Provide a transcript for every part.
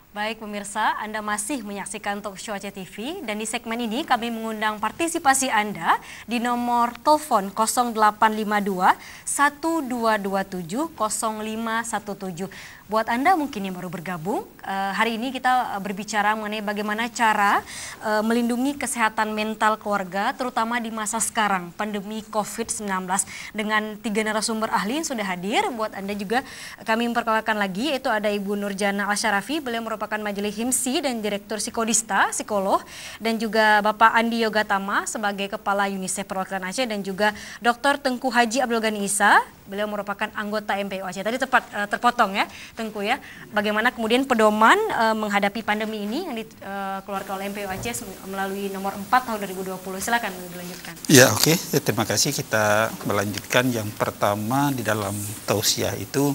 Baik pemirsa, Anda masih menyaksikan Talk Show Aceh TV dan di segmen ini kami mengundang partisipasi Anda di nomor telepon 0852 1227 0517. Buat Anda mungkin yang baru bergabung, hari ini kita berbicara mengenai bagaimana cara melindungi kesehatan mental keluarga terutama di masa sekarang, pandemi COVID-19. Dengan 3 narasumber ahli yang sudah hadir, buat Anda juga kami memperkenalkan lagi, yaitu ada Ibu Nurjana Asyarafi, beliau merupakan majelis himsi dan direktur psikodista, psikolog, dan juga Bapak Andi Yogatama sebagai kepala UNICEF Perwakilan Aceh, dan juga Dr. Tengku Haji Abdul Ghani Isa, beliau merupakan anggota MPO Aceh. Tadi terpotong ya, Tengku ya. Bagaimana kemudian pedoman menghadapi pandemi ini yang dikeluarkan oleh MPO Aceh melalui nomor 4 tahun 2020. Silakan dilanjutkan. Ya, oke. Terima kasih. Kita melanjutkan yang pertama di dalam tausiah itu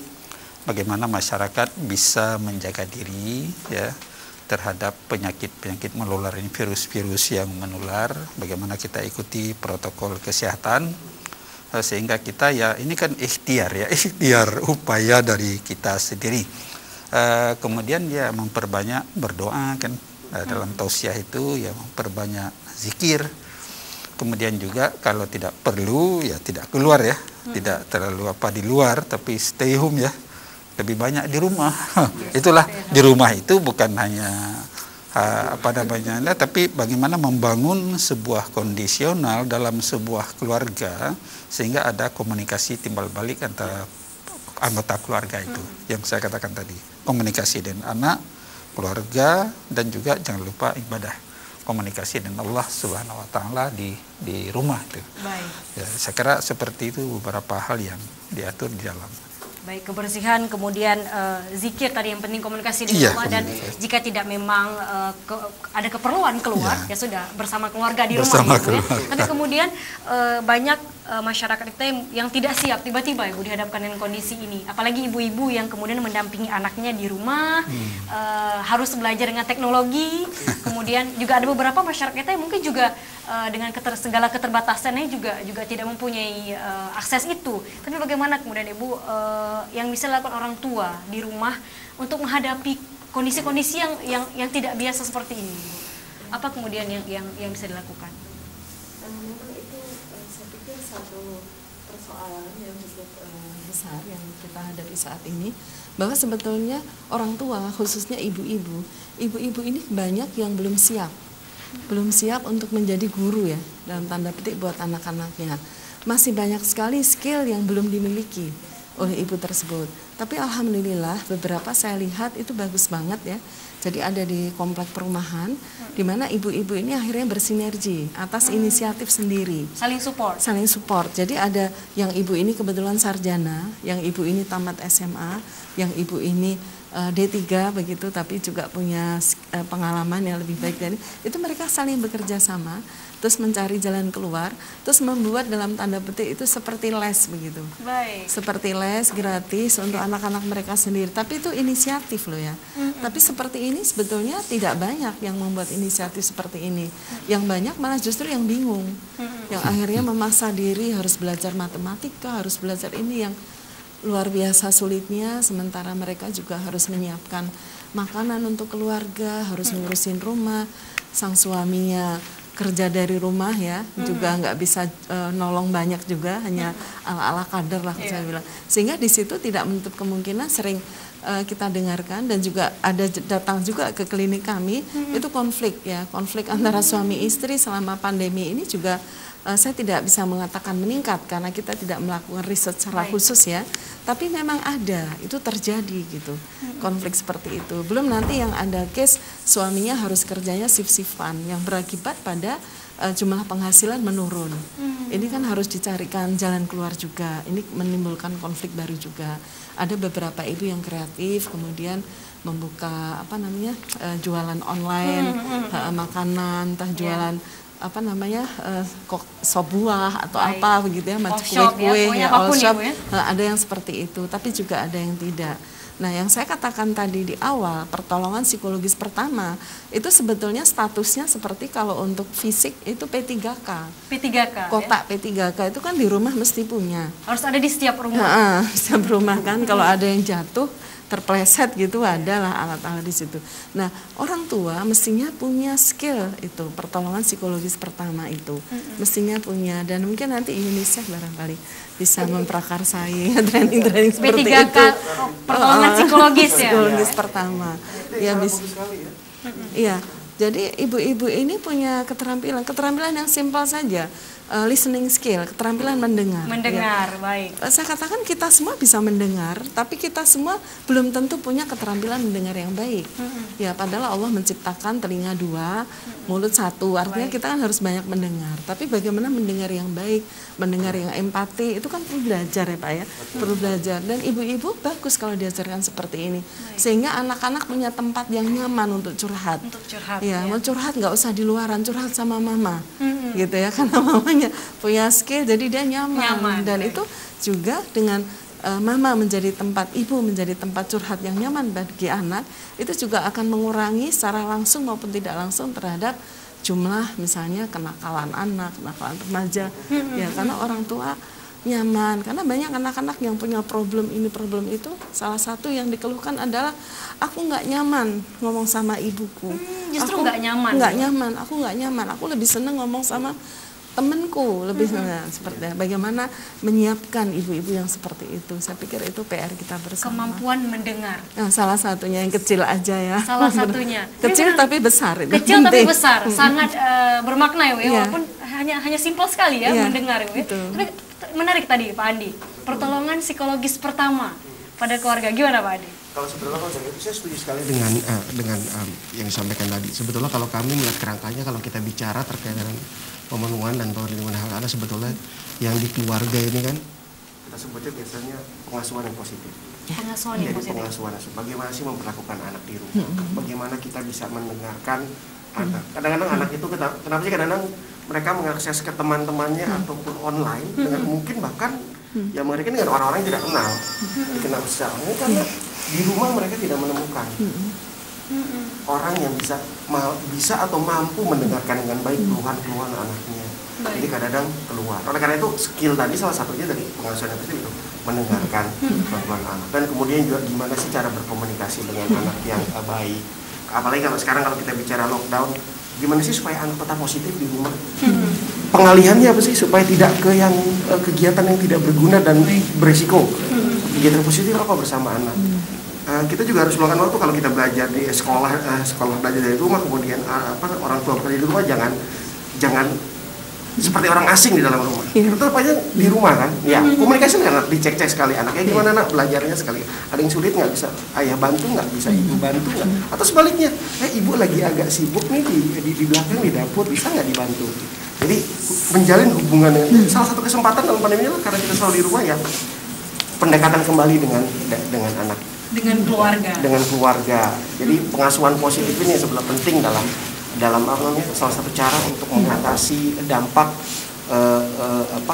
bagaimana masyarakat bisa menjaga diri ya terhadap penyakit-penyakit menular ini, virus-virus yang menular. Bagaimana kita ikuti protokol kesehatan sehingga kita ya ini kan ikhtiar upaya dari kita sendiri. Kemudian ya memperbanyak berdoa kan dalam tausiah itu ya memperbanyak zikir. Kemudian juga kalau tidak perlu ya tidak keluar ya, tidak terlalu di luar tapi stay home ya. Lebih banyak di rumah. Itulah di rumah itu bukan hanya tapi bagaimana membangun sebuah kondisional dalam sebuah keluarga sehingga ada komunikasi timbal balik antara anggota keluarga itu yang saya katakan tadi, komunikasi dengan anak, keluarga, dan juga jangan lupa ibadah, komunikasi dengan Allah Subhanahu Wa Taala di rumah itu. Baik. Ya, saya kira seperti itu beberapa hal yang diatur di dalam. Baik, kebersihan, kemudian zikir tadi yang penting, komunikasi di rumah, dan jika tidak memang ada keperluan keluar, ya sudah bersama keluarga di rumah. Ya. Tapi kemudian banyak masyarakat kita yang tidak siap tiba-tiba Ibu dihadapkan dengan kondisi ini. Apalagi ibu-ibu yang kemudian mendampingi anaknya di rumah, harus belajar dengan teknologi. Kemudian juga ada beberapa masyarakat kita yang mungkin juga dengan segala keterbatasannya juga tidak mempunyai akses itu. Tapi bagaimana kemudian Ibu yang bisa dilakukan orang tua di rumah untuk menghadapi kondisi-kondisi yang tidak biasa seperti ini? Apa kemudian yang bisa dilakukan? Memang itu saya pikir satu persoalan yang cukup besar yang kita hadapi saat ini, bahwa sebetulnya orang tua, khususnya ibu-ibu ini banyak yang belum siap untuk menjadi guru ya, dalam tanda petik buat anak-anaknya. Masih banyak sekali skill yang belum dimiliki oleh ibu tersebut. Tapi alhamdulillah beberapa saya lihat itu bagus banget ya. Jadi ada di komplek perumahan di mana ibu-ibu ini akhirnya bersinergi atas inisiatif sendiri. Saling support. Jadi ada yang ibu ini kebetulan sarjana, yang ibu ini tamat SMA, yang ibu ini D3 begitu, tapi juga punya pengalaman yang lebih baik dari itu. Mereka saling bekerja sama, terus mencari jalan keluar, terus membuat dalam tanda petik itu seperti les begitu. Baik. Seperti les gratis untuk anak-anak mereka sendiri. Tapi itu inisiatif loh ya. Tapi seperti ini sebetulnya tidak banyak yang membuat inisiatif seperti ini. Yang banyak malah justru yang bingung, yang akhirnya memaksa diri harus belajar matematika, harus belajar ini yang luar biasa sulitnya, sementara mereka juga harus menyiapkan makanan untuk keluarga, harus ngurusin rumah, sang suaminya kerja dari rumah ya, juga nggak bisa nolong banyak juga, hanya ala-ala kader lah saya bilang. Sehingga di situ tidak menutup kemungkinan sering kita dengarkan dan juga ada datang juga ke klinik kami, itu konflik antara suami istri selama pandemi ini juga. Saya tidak bisa mengatakan meningkat karena kita tidak melakukan riset secara khusus ya, tapi memang ada, itu terjadi gitu, konflik seperti itu. Belum nanti yang ada case suaminya harus kerjanya shift-shiftan yang berakibat pada jumlah penghasilan menurun. Ini kan harus dicarikan jalan keluar juga, ini menimbulkan konflik baru juga. Ada beberapa ibu yang kreatif kemudian membuka jualan online, makanan, entah jualan sop buah atau apa begitu ya, macam kue-kue ya, all shop. Ada yang seperti itu, tapi juga ada yang tidak. Nah, yang saya katakan tadi di awal, pertolongan psikologis pertama itu sebetulnya statusnya seperti kalau untuk fisik itu P3K. Kotak ya? P3K itu kan di rumah mesti punya. Harus ada di setiap rumah. Setiap rumah kan, kalau ada yang jatuh terpleset gitu, adalah alat-alat di situ. Nah, orang tua mestinya punya skill itu, pertolongan psikologis pertama itu mestinya punya, dan mungkin nanti UNICEF barangkali bisa memprakarsai training-training seperti itu. Pertolongan psikologis ya. Psikologis pertama. Ya bisa. Iya. Jadi ibu-ibu ini punya keterampilan yang simpel saja, listening skill, keterampilan mendengar. Mendengar, ya. Baik. Saya katakan kita semua bisa mendengar, tapi kita semua belum tentu punya keterampilan mendengar yang baik. Ya, padahal Allah menciptakan telinga 2, mulut 1, artinya kita kan harus banyak mendengar. Tapi bagaimana mendengar yang baik, mendengar yang empati, itu kan perlu belajar ya Pak ya, perlu belajar. Dan ibu-ibu bagus kalau diajarkan seperti ini, sehingga anak-anak punya tempat yang nyaman untuk curhat. Ya, mau curhat nggak usah di luaran, curhat sama mama, gitu ya, karena mamanya punya skill, jadi dia nyaman. Dan itu juga dengan mama menjadi tempat, ibu menjadi tempat curhat yang nyaman bagi anak, itu juga akan mengurangi secara langsung maupun tidak langsung terhadap jumlah misalnya kenakalan anak, kenakalan remaja, ya, karena orang tua nyaman. Karena banyak anak-anak yang punya problem ini problem itu, salah satu yang dikeluhkan adalah aku nggak nyaman ngomong sama ibuku. Justru nggak nyaman. Aku nggak nyaman. Aku lebih seneng ngomong sama temenku, lebih senang seperti bagaimana menyiapkan ibu-ibu yang seperti itu. Saya pikir itu PR kita bersama. Kemampuan mendengar. Nah, salah satunya yang kecil aja ya. Salah satunya. Kecil tapi besar. Kecil tapi besar, sangat bermakna ya, walaupun hanya simpel sekali ya, mendengar ya. Tapi menarik tadi Pak Andi, pertolongan psikologis pertama pada keluarga, gimana Pak Andi? Kalau sebetulnya saya setuju sekali dengan yang disampaikan tadi. Sebetulnya kalau kami melihat kerangkanya, kalau kita bicara terkait dengan pemenuhan dan perlindungan hak anak, sebetulnya yang di keluarga ini kan kita sebutnya biasanya pengasuhan yang positif. Pengasuhan yang positif. Pengasuhan, bagaimana sih memperlakukan anak di rumah? Bagaimana kita bisa mendengarkan anak? Kadang-kadang anak itu kenapa sih kadang-kadang mereka mengakses ke teman-temannya ataupun online dengan mungkin bahkan ya mereka dengan orang-orang yang tidak kenal, dikenal secara umum, karena di rumah mereka tidak menemukan orang yang bisa atau mampu mendengarkan dengan baik keluhan-keluhan anaknya. Jadi kadang-kadang keluar. Oleh karena itu skill tadi salah satunya dari pengasuhan itu mendengarkan keluhan anak, dan kemudian juga gimana sih cara berkomunikasi dengan anak yang baik. Apalagi kalau sekarang kalau kita bicara lockdown, gimana sih supaya anak tetap positif di rumah? Pengalihannya apa sih supaya tidak ke yang kegiatan yang tidak berguna dan berisiko? Kegiatan positif apa bersama anak? Kita juga harus meluangkan waktu. Kalau kita belajar di sekolah belajar dari rumah, kemudian orang tua bekerja di rumah, jangan seperti orang asing di dalam rumah. Tetap aja di rumah kan. Ya, komunikasi dengan anak, dicek-cek sekali anaknya gimana nak belajarnya sekali. Ada yang sulit nggak bisa ayah bantu, nggak bisa ibu bantu nggak? Atau sebaliknya, ibu lagi agak sibuk nih di belakang di dapur, bisa nggak dibantu? Jadi menjalin hubungan dengan salah satu kesempatan dalam pandemi ini karena kita selalu di rumah ya, pendekatan kembali dengan anak. Dengan keluarga. Jadi pengasuhan positif ini sebelah penting dalam salah satu cara untuk mengatasi dampak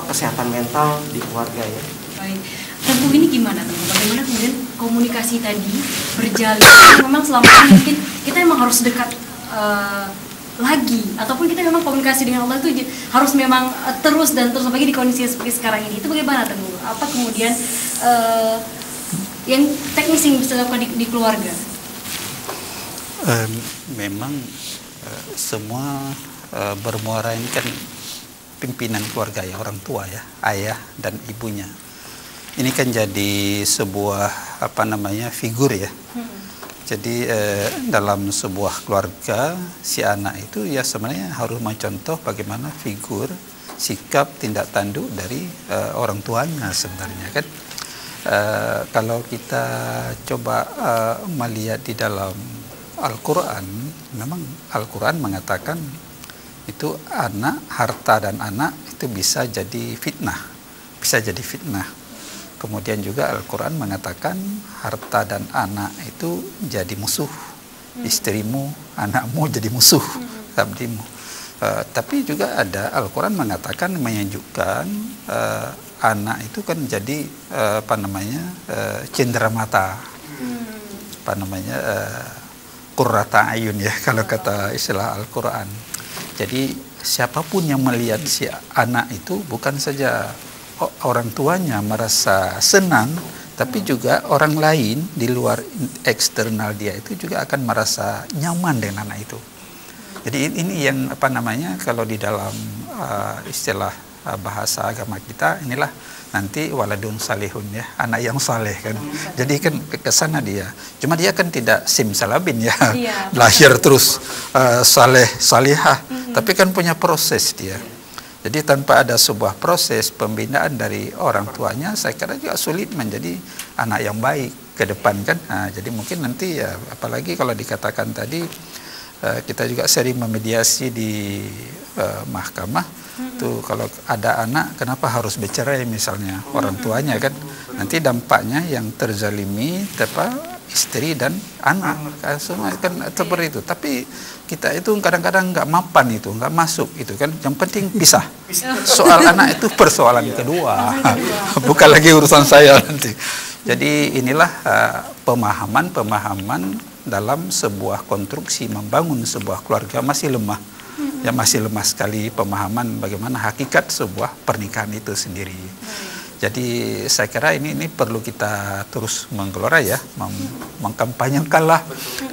kesehatan mental di keluarga ya. Baik. Tentu ini gimana teman? Bagaimana kemudian komunikasi tadi berjalan? Memang selama ini mungkin kita memang harus dekat lagi, ataupun kita memang komunikasi dengan Allah itu harus memang terus apalagi di kondisi seperti sekarang ini. Itu bagaimana teman? Apa kemudian yang teknis yang bisa dilakukan di keluarga? Memang semua bermuara ini kan pimpinan keluarga ya, orang tua ya, ayah dan ibunya. Ini kan jadi sebuah figur ya. Jadi dalam sebuah keluarga si anak itu ya sebenarnya harus mencontoh bagaimana figur, sikap, tindak tanduk dari orang tuanya sebenarnya kan. Kalau kita coba melihat di dalam Al-Quran, memang Al-Quran mengatakan itu harta dan anak itu bisa jadi fitnah. Kemudian juga Al-Quran mengatakan harta dan anak itu jadi musuh. Istrimu, anakmu jadi musuh, abdimu. Tapi juga ada Al-Quran mengatakan menyejukkan anak itu kan jadi cenderamata, qurrata ayun ya kalau kata istilah Al-Quran. Jadi siapapun yang melihat si anak itu bukan saja orang tuanya merasa senang, tapi juga orang lain di luar eksternal dia itu juga akan merasa nyaman dengan anak itu. Jadi ini yang apa namanya kalau di dalam istilah bahasa agama kita, inilah nanti waladun salihun ya, anak yang saleh kan. Jadi kan ke sana dia. Cuma dia kan tidak simsalabin ya. Lahir terus saleh salihah, tapi kan punya proses dia. Jadi tanpa ada sebuah proses pembinaan dari orang tuanya, saya kira juga sulit menjadi anak yang baik ke depan kan. Nah, jadi mungkin nanti ya, apalagi kalau dikatakan tadi kita juga sering memediasi di mahkamah tuh, kalau ada anak kenapa harus bercerai misalnya orang tuanya kan, nanti dampaknya yang terzalimi istri dan anak kan, semua kan seperti itu. Tapi kita itu kadang-kadang nggak mapan itu, nggak masuk itu kan. Yang penting pisah. Soal anak itu persoalan kedua, bukan lagi urusan saya nanti. Jadi inilah pemahaman dalam sebuah konstruksi membangun sebuah keluarga masih lemah. Ya masih lemah sekali pemahaman bagaimana hakikat sebuah pernikahan itu sendiri. Jadi saya kira ini perlu kita terus menggelora ya, mengkampanyekanlah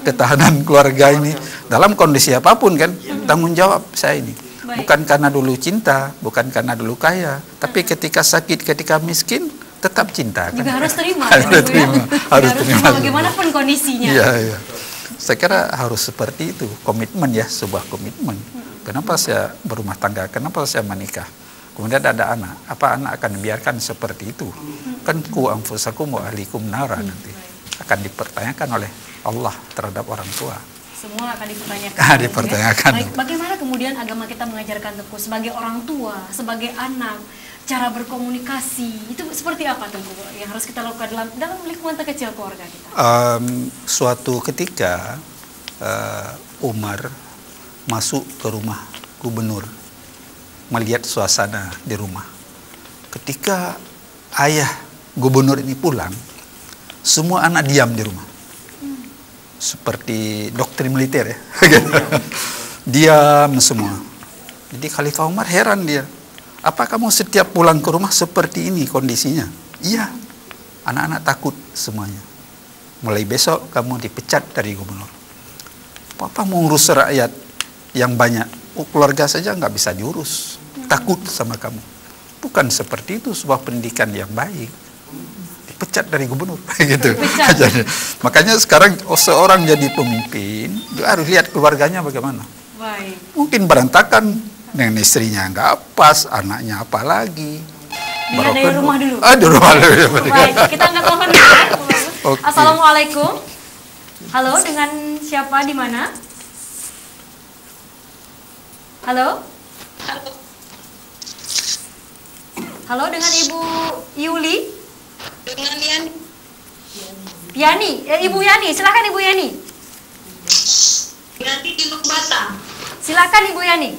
ketahanan keluarga ini dalam kondisi apapun kan. Tanggung jawab saya ini. Bukan karena dulu cinta, bukan karena dulu kaya, tapi ketika sakit, ketika miskin tetap cinta kan. Juga harus terima. Harus terima bagaimanapun kondisinya. Iya. Saya kira harus seperti itu, komitmen ya, sebuah komitmen. Kenapa saya berumah tangga, kenapa saya menikah, kemudian ada anak, apa anak akan dibiarkan seperti itu? Kan ku anfusakum wa ahlikum nara, nanti akan dipertanyakan oleh Allah terhadap orang tua. Semua akan dipertanyakan. Dipertanyakan. Ya? Bagaimana kemudian agama kita mengajarkan Tengku sebagai orang tua, sebagai anak, cara berkomunikasi itu seperti apa Tengku yang harus kita lakukan dalam lingkungan terkecil keluarga kita? Suatu ketika Umar masuk ke rumah gubernur, melihat suasana di rumah. Ketika ayah gubernur ini pulang, semua anak diam di rumah. Seperti doktrin militer ya. Diam semua. Jadi Khalifah Umar heran dia. Apa kamu setiap pulang ke rumah seperti ini kondisinya? Iya. Anak-anak takut semuanya. Mulai besok kamu dipecat dari gubernur. Papa mau urus rakyat yang banyak. Keluarga saja nggak bisa diurus. Takut sama kamu. Bukan seperti itu sebuah pendidikan yang baik. Dipecat dari gubernur gitu. Jadi, makanya sekarang seorang jadi pemimpin harus lihat keluarganya bagaimana. Baik. Mungkin berantakan dengan istrinya nggak pas, anaknya apa lagi. Dilihat dari rumah dulu. Di rumah dulu. Baik, kita angkat telepon dulu ya. Okay. Assalamualaikum. Halo, dengan siapa di mana? Halo? Halo, dengan Ibu Yuli? Dengan Yani. Yani, Ibu Yani, silakan Ibu Yani. Yani di Batam. Silakan Ibu Yani.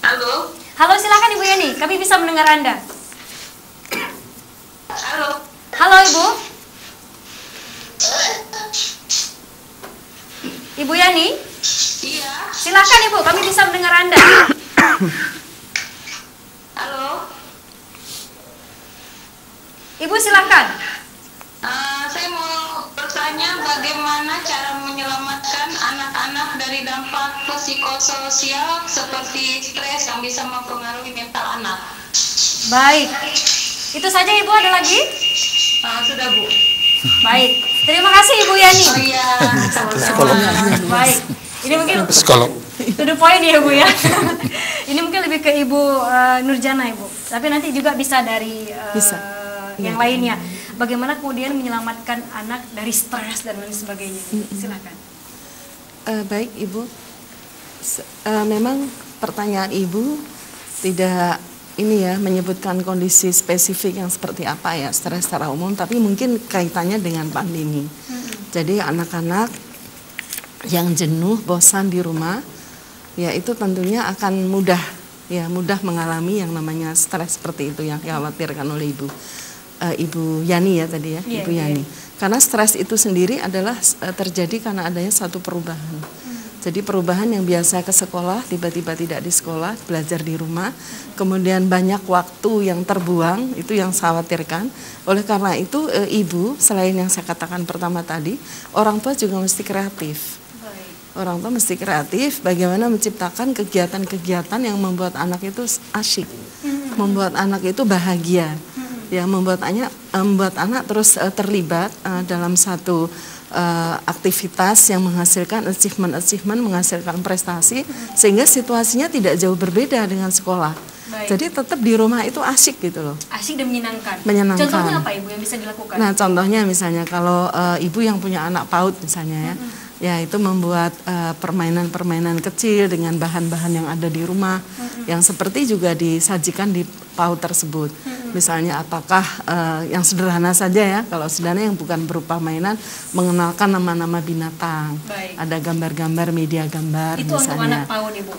Halo. Halo, silakan Ibu Yani, kami bisa mendengar Anda. Halo. Halo Ibu. Ibu Yani? Iya. Silakan Ibu, kami bisa mendengar Anda. Halo. Ibu silakan. Saya mau bertanya bagaimana cara menyelamatkan anak-anak dari dampak psikososial seperti stres yang bisa mempengaruhi mental anak. Baik. Itu saja Ibu, ada lagi? Sudah Bu. Baik. Terima kasih Ibu Yani. Oh iya. Psikolog. Baik. Ini mungkin Psikolog. to the point ya Bu ya. Ini mungkin lebih ke Ibu Nurjana Ibu. Tapi nanti juga bisa dari yang lainnya. Bagaimana kemudian menyelamatkan anak dari stres dan lain sebagainya. Silakan. Baik Ibu. Memang pertanyaan Ibu tidak ini ya menyebutkan kondisi spesifik yang seperti apa ya, stres secara umum, tapi mungkin kaitannya dengan pandemi. Jadi anak-anak yang jenuh, bosan di rumah, ya itu tentunya akan mudah mengalami yang namanya stres seperti itu yang dikhawatirkan oleh Ibu Yani ya tadi ya, Ibu Yani. Karena stres itu sendiri adalah terjadi karena adanya satu perubahan. Jadi perubahan yang biasa ke sekolah, tiba-tiba tidak di sekolah, belajar di rumah, kemudian banyak waktu yang terbuang, itu yang saya khawatirkan. Oleh karena itu, ibu, selain yang saya katakan pertama tadi, orang tua juga mesti kreatif. Orang tua mesti kreatif, bagaimana menciptakan kegiatan-kegiatan yang membuat anak itu asyik, membuat anak itu bahagia, ya, membuat anak terus terlibat dalam satu aktivitas yang menghasilkan achievement, menghasilkan prestasi, sehingga situasinya tidak jauh berbeda dengan sekolah. Baik. Jadi tetap di rumah itu asyik gitu loh. Asyik dan menyenangkan. Menyenangkan. Contohnya apa Ibu yang bisa dilakukan? Nah, contohnya misalnya kalau ibu yang punya anak PAUD misalnya ya, ya itu membuat permainan-permainan kecil dengan bahan-bahan yang ada di rumah, yang seperti juga disajikan di PAUD tersebut. Misalnya apakah yang sederhana saja ya, kalau sederhana yang bukan berupa mainan, mengenalkan nama-nama binatang. Baik. Ada gambar-gambar, media gambar Itu misalnya. untuk anak PAUD Ibu.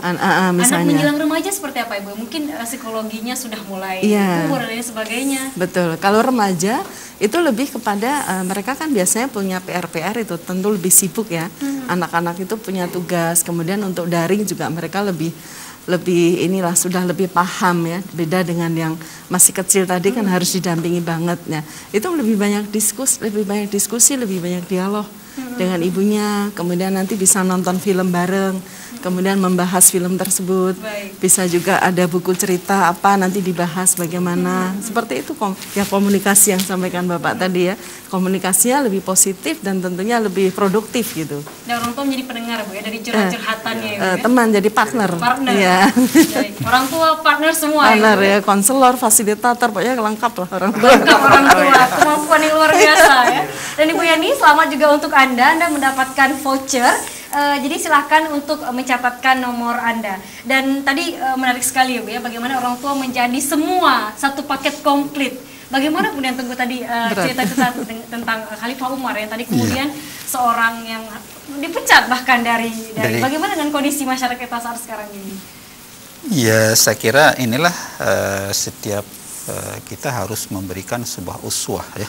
Misalnya. Anak menjelang remaja seperti apa Ibu? Mungkin psikologinya sudah mulai Iya. umur dan lain sebagainya. Betul. Kalau remaja itu lebih kepada mereka kan biasanya punya PR-PR itu tentu lebih sibuk ya. Anak-anak itu punya tugas. Kemudian untuk daring juga mereka lebih inilah sudah lebih paham ya, beda dengan yang masih kecil tadi kan harus didampingi banget ya. Itu lebih banyak diskusi, lebih banyak dialog dengan ibunya, kemudian nanti bisa nonton film bareng, kemudian membahas film tersebut. Baik. Bisa juga ada buku cerita apa nanti dibahas bagaimana. Seperti itu ya komunikasi yang sampaikan Bapak tadi ya. Komunikasinya lebih positif dan tentunya lebih produktif gitu. Dan orang tua menjadi pendengar Bu ya, dari curhat-curhatannya Ibu ya. Teman jadi partner. Partner. Ya. Baik. Orang tua partner semua Partner Bu ya, konselor, fasilitator, pokoknya lengkap lah orang tua. Lengkap orang tua, kemampuan yang luar biasa ya. Dan Ibu Yani, selamat juga untuk Anda mendapatkan voucher. Jadi silahkan untuk mencatatkan nomor Anda. Dan tadi menarik sekali ya Bu ya, bagaimana orang tua menjadi semua satu paket komplit. Bagaimana kemudian tunggu tadi cerita tentang Khalifah Umar yang tadi kemudian seorang yang dipecat bahkan dari bagaimana dengan kondisi masyarakat kita saat sekarang ini? Ya, saya kira inilah setiap kita harus memberikan sebuah uswah ya,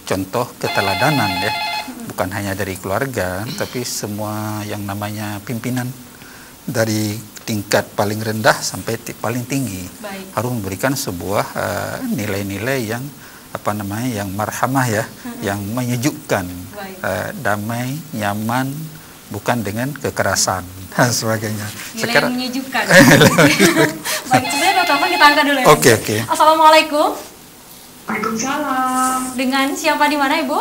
contoh keteladanan ya, bukan hanya dari keluarga, tapi semua yang namanya pimpinan dari tingkat paling rendah sampai paling tinggi. Baik. Harus memberikan sebuah nilai-nilai yang yang marhamah ya, yang menyejukkan, damai, nyaman, bukan dengan kekerasan dan sebagainya. Nilai Sekarang yang menyejukkan. Baik, sebenarnya telepon kita angkat dulu ya. Oke. Assalamualaikum. Waalaikumsalam. Dengan siapa di mana Ibu?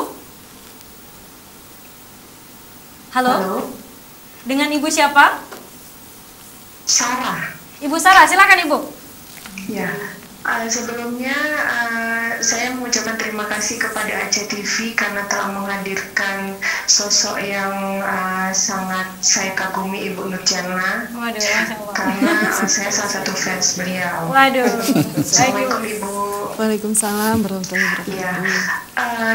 Halo? Dengan Ibu siapa? Sarah. Ibu Sarah, silakan Ibu. Ya, sebelumnya saya mengucapkan terima kasih kepada Aceh TV karena telah menghadirkan sosok yang sangat saya kagumi, Ibu Nurjana. Waduh, Masya Allah. Karena saya salah satu fans beliau. Waduh. Assalamualaikum Ibu. Waalaikumsalam warahmatullahi wabarakatuh. Ya,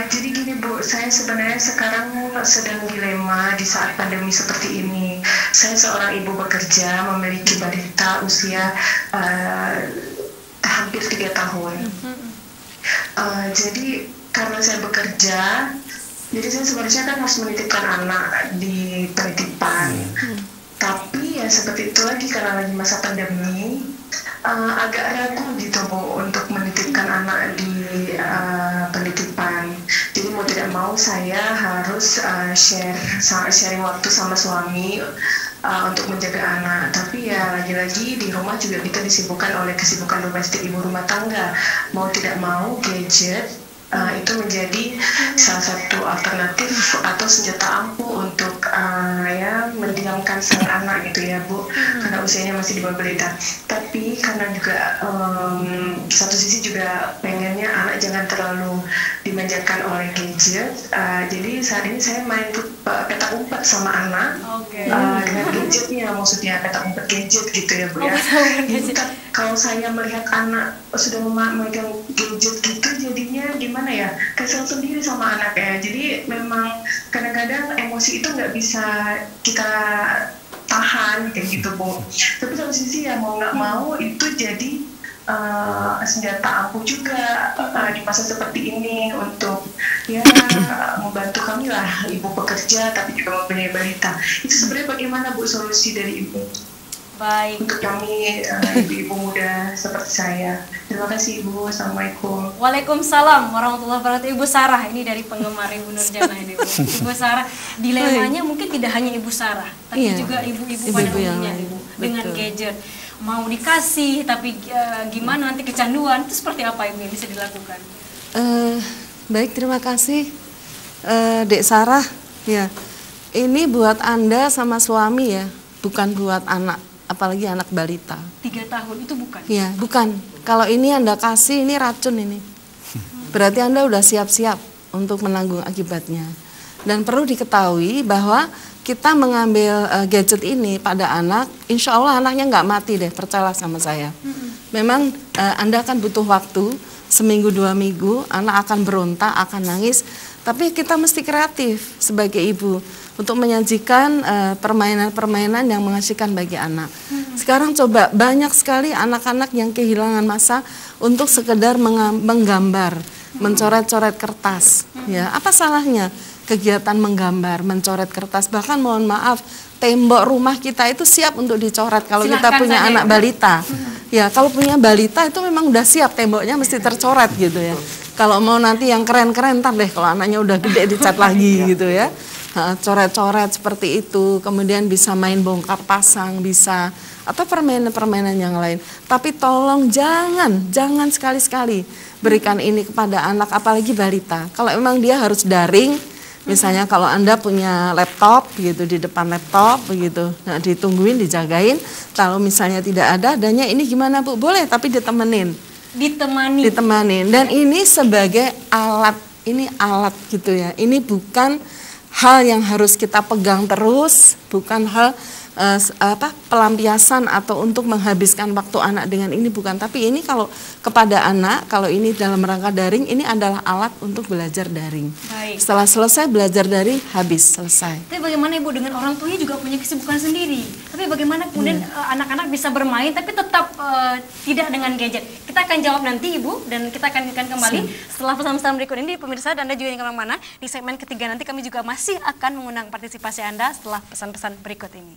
jadi gini Bu, saya sebenarnya sekarang sedang dilema di saat pandemi seperti ini. Saya seorang ibu bekerja, memiliki balita usia hampir 3 tahun. Jadi karena saya bekerja, jadi saya sebenarnya kan harus menitipkan anak di penitipan. Tapi ya seperti itu lagi, karena lagi masa pandemi, agak ragu gitu Bu untuk menitipkan anak di penitipan. Jadi mau tidak mau saya harus sharing waktu sama suami untuk menjaga anak. Tapi ya lagi-lagi di rumah juga kita disibukkan oleh kesibukan domestik ibu rumah tangga. Mau tidak mau gadget itu menjadi salah satu alternatif atau senjata ampuh untuk mendiamkan sang anak gitu ya Bu, karena usianya masih di bawah balita. Tapi karena juga satu sisi juga pengennya anak jangan terlalu dimanjakan oleh gadget, jadi saat ini saya main petak umpet sama anak. Dengan gadgetnya, maksudnya petak umpet gadget gitu ya Bu ya. Kalau saya melihat anak sudah memegang gadget gitu, jadinya gimana ya, kesel sendiri sama anak ya. Jadi memang kadang-kadang emosi itu nggak bisa kita tahan kayak gitu Bu. Tapi satu sisi ya mau nggak mau itu jadi senjata ampuh juga di masa seperti ini untuk ya membantu kami lah, ibu pekerja tapi juga mempunyai balita. Itu sebenarnya bagaimana Bu solusi dari Ibu? Baik. Untuk kami ibu-ibu muda seperti saya. Terima kasih Ibu. Assalamualaikum. Waalaikumsalam warahmatullahi wabarakatuh. Ibu Sarah ini dari penggemar Ibu Nurjana ini, Bu. Ibu Sarah, dilemanya mungkin tidak hanya Ibu Sarah, tapi juga ibu-ibu pada umumnya, Ibu, dengan gadget. Mau dikasih tapi gimana nanti kecanduan, itu seperti apa Ibu yang bisa dilakukan? Baik, terima kasih Dek Sarah. Ya, ini buat Anda sama suami ya, bukan buat anak, apalagi anak balita. 3 tahun itu bukan? Ya, bukan. Kalau ini Anda kasih, ini racun ini. Berarti Anda udah siap-siap untuk menanggung akibatnya. Dan perlu diketahui bahwa kita mengambil gadget ini pada anak, insya Allah anaknya nggak mati deh, percayalah sama saya. Memang Anda akan butuh waktu, seminggu 2 minggu, anak akan berontak, akan nangis. Tapi kita mesti kreatif sebagai ibu untuk menyajikan permainan-permainan yang mengasihkan bagi anak. Sekarang coba banyak sekali anak-anak yang kehilangan masa untuk sekedar menggambar, mencoret-coret kertas. Ya, apa salahnya kegiatan menggambar, mencoret kertas? Bahkan mohon maaf, tembok rumah kita itu siap untuk dicoret kalau kita punya anak balita. Ya, kalau punya balita itu memang udah siap, temboknya mesti tercoret gitu ya. Kalau mau nanti yang keren-keren, ntar deh kalau anaknya udah gede dicat lagi gitu ya. Coret-coret seperti itu, kemudian bisa main bongkar pasang, bisa, atau permainan-permainan yang lain. Tapi tolong jangan sekali-sekali berikan ini kepada anak, apalagi balita. Kalau memang dia harus daring, misalnya kalau Anda punya laptop gitu, di depan laptop begitu, nah ditungguin, dijagain. Kalau misalnya tidak ada, adanya ini gimana Bu? Boleh, tapi ditemanin. Dan ini sebagai alat, ini alat gitu ya. Ini bukan hal yang harus kita pegang terus, bukan hal pelampiasan atau untuk menghabiskan waktu anak dengan ini, bukan. Tapi ini kalau kepada anak, kalau ini dalam rangka daring, ini adalah alat untuk belajar daring. Baik. Setelah selesai belajar daring, habis, selesai. Tapi bagaimana Ibu dengan orang tuanya juga punya kesibukan sendiri. Tapi bagaimana kemudian anak-anak bisa bermain tapi tetap tidak dengan gadget? Kita akan jawab nanti Ibu, dan kita akan kembali setelah pesan-pesan berikut ini. Pemirsa, dan Anda juga yang kemana-mana. Di segmen ketiga nanti kami juga masih akan mengundang partisipasi Anda setelah pesan-pesan berikut ini.